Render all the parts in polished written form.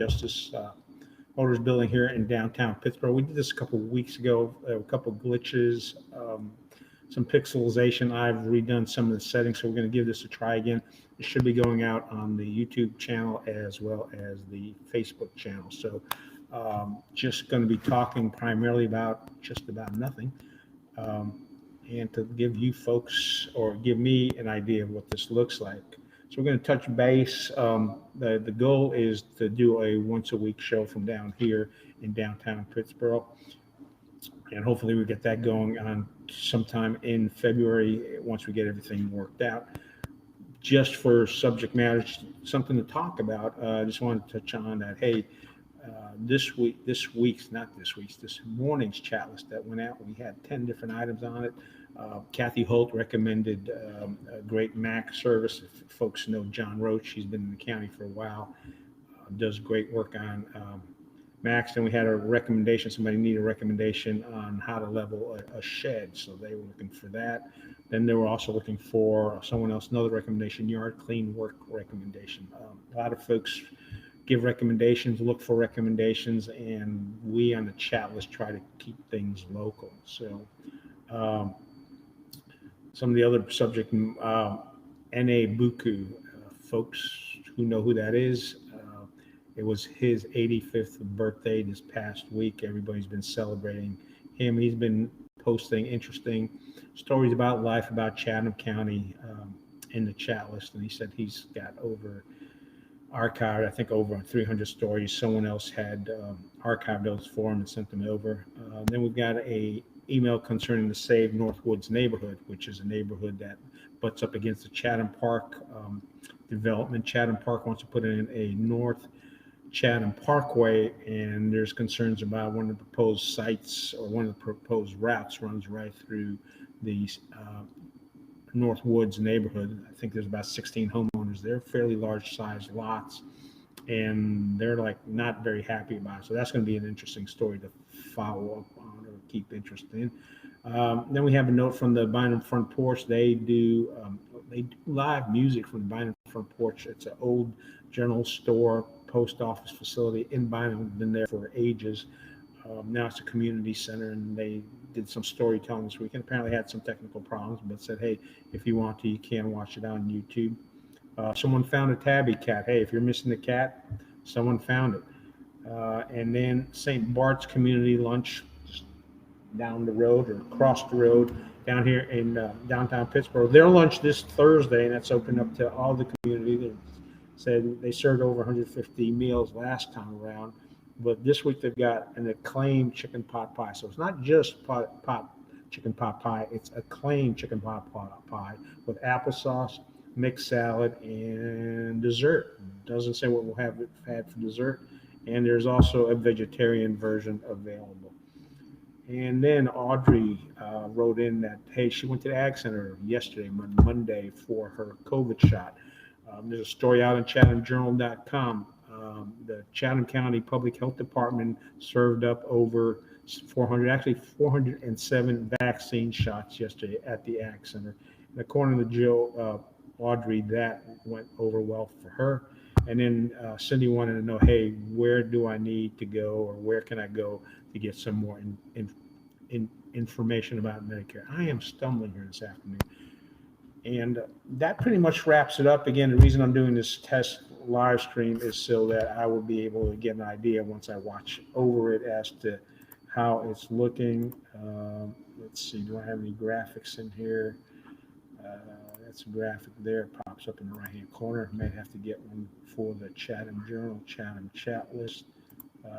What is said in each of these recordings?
Justice Motors building here in downtown Pittsboro. We did this a couple of weeks ago. A couple of glitches, some pixelization. I've redone some of the settings, so we're going to give this a try again. It should be going out on the YouTube channel as well as the Facebook channel. So just going to be talking primarily about just about nothing. And to give you folks or give me an idea of what this looks like. So we're going to touch base. The goal is to do a once a week show from down here in downtown Pittsboro. And hopefully we get that going on sometime in February once we get everything worked out. Just for subject matter, something to talk about. I just wanted to touch on that. Hey, this morning's chat list that went out, we had 10 different items on it. Kathy Holt recommended a great Mac service. If folks know John Roach, he's been in the county for a while, does great work on Macs. Then we had a recommendation, somebody needed a recommendation on how to level a shed, so they were looking for that. Then they were also looking for someone else, another recommendation, yard clean work recommendation. A lot of folks give recommendations, look for recommendations, and we on the chat list try to keep things local. So some of the other subject, N.A. Buku, folks who know who that is, it was his 85th birthday this past week. Everybody's been celebrating him. He's been posting interesting stories about life, about Chatham County in the chat list. And he said he's got archived, I think, over 300 stories. Someone else had archived those for him and sent them over. Then we've got a email concerning the Save Northwoods neighborhood, which is a neighborhood that butts up against the Chatham Park development. Chatham Park wants to put in a North Chatham Parkway, and there's concerns about one of the proposed sites or one of the proposed routes runs right through the Northwoods neighborhood. I think there's about 16 homeowners there, fairly large sized lots, and they're like not very happy about it. So that's going to be an interesting story to follow up on or keep interest in. Then we have a note from the Bynum Front Porch. They do live music from the Bynum Front Porch. It's an old general store, post office facility in Bynum. Been there for ages. Now it's a community center, and they did some storytelling this weekend. Apparently had some technical problems, but said, hey, if you want to, you can watch it on YouTube. Someone found a tabby cat. Hey, if you're missing the cat, someone found it. And then St. Bart's Community Lunch just down the road or across the road down here in downtown Pittsboro. Their lunch this Thursday, and that's open up to all the community. They said they served over 150 meals last time around. But this week they've got an acclaimed chicken pot pie. So it's not just chicken pot pie, it's acclaimed chicken pot pie with applesauce, mixed salad, and dessert. It doesn't say what we'll have had for dessert. And there's also a vegetarian version available. And then Audrey wrote in that, hey, she went to the Ag Center yesterday, Monday, for her COVID shot. There's a story out on chathamjournal.com. The Chatham County Public Health Department served up over 407 vaccine shots yesterday at the Ag Center. And according to Jill, Audrey, that went over well for her. And then Cindy wanted to know, hey, where do I need to go, or where can I go to get some more information about Medicare? I am stumbling here this afternoon. And that pretty much wraps it up. Again, the reason I'm doing this test live stream is so that I will be able to get an idea once I watch over it as to how it's looking. Let's see, do I have any graphics in here? That's a graphic there, pops up in the right hand corner. May have to get one for the Chatham Journal, Chatham chat list.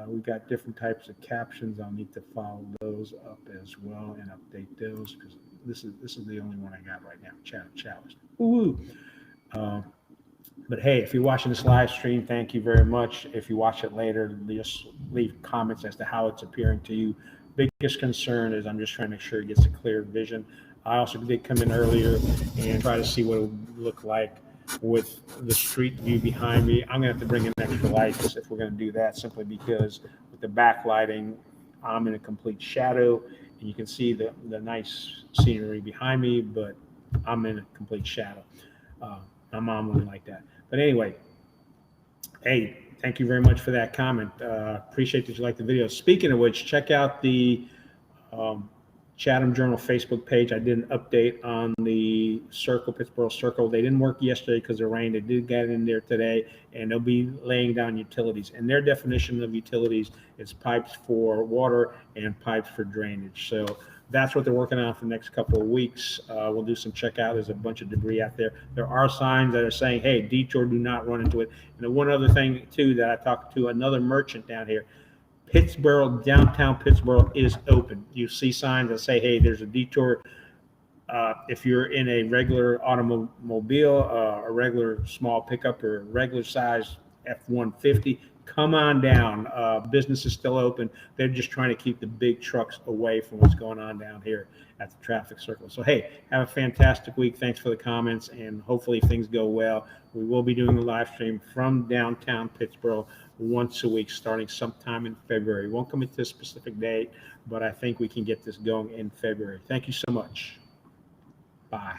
We've got different types of captions. I'll need to follow those up as well and update those, because this is the only one I got right now, Chatham chat list. Woo! But hey, if you're watching this live stream, thank you very much. If you watch it later, just leave comments as to how it's appearing to you. Biggest concern is I'm just trying to make sure it gets a clear vision. I also did come in earlier and try to see what it would look like with the street view behind me. I'm going to have to bring in extra lights if we're going to do that, simply because with the backlighting, I'm in a complete shadow, and you can see the nice scenery behind me, but I'm in a complete shadow. My mom wouldn't like that. But anyway, hey, Thank you very much for that comment. Appreciate that you like the video. Speaking of which, check out the Chatham Journal Facebook page. I did an update on the Pittsboro Circle. They didn't work yesterday because of rain. They did get in there today, and they'll be laying down utilities. And their definition of utilities is pipes for water and pipes for drainage. So that's what they're working on for the next couple of weeks. We'll do some checkout. There's a bunch of debris out there. There are signs that are saying, hey, detour, do not run into it. And the one other thing, too, that I talked to another merchant down here, Pittsboro, downtown Pittsboro is open. You see signs that say, hey, there's a detour. If you're in a regular automobile, a regular small pickup, or a regular size F-150, come on down. Business is still open. They're just trying to keep the big trucks away from what's going on down here at the traffic circle. So, hey, have a fantastic week. Thanks for the comments, and hopefully things go well. We will be doing a live stream from downtown Pittsboro once a week starting sometime in February. Won't commit to a specific date, but I think we can get this going in February. Thank you so much. Bye.